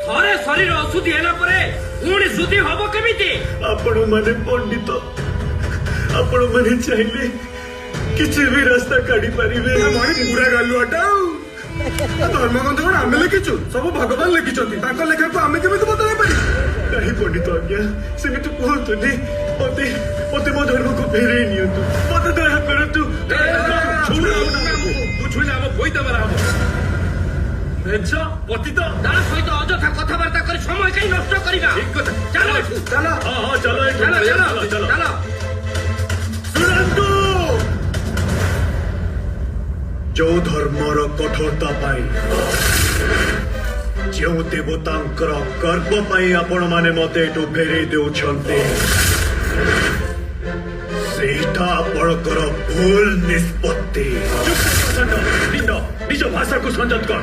थरे शरीर अशुद्धि हैला परे पुणी शुद्धि हबो केमिति आपण माने पंडित आपण माने चाहिले किसी भी रास्ता काढ़ी पारिबे पूरा गालुआटा धर्मग्रंथ कौन आम लिखिचु सब भगवान लिखिं लेखा को आम केमी बदल पारि नहीं पंडित आज्ञा सेमिति कहतुनी मते मते मो धर्म को फेरे नियंतु मते दया करतु तू छुइले हम कोई दबरा हम अच्छा पतित ता सहित अଯଥା कथाबार्ता कर समय कहीं नष्ट करिबा ठीक कथा चलो एठू चल हां चलो चलो चलो चलो चलो सुनंतु जो धर्मर कठोरता पाई जो देवतांकर गर्व पाई आपण माने मते एटू फेरे देउछन्ते सेटा आपणकर भूल निष्पत्ति निज भाषा को संयत कर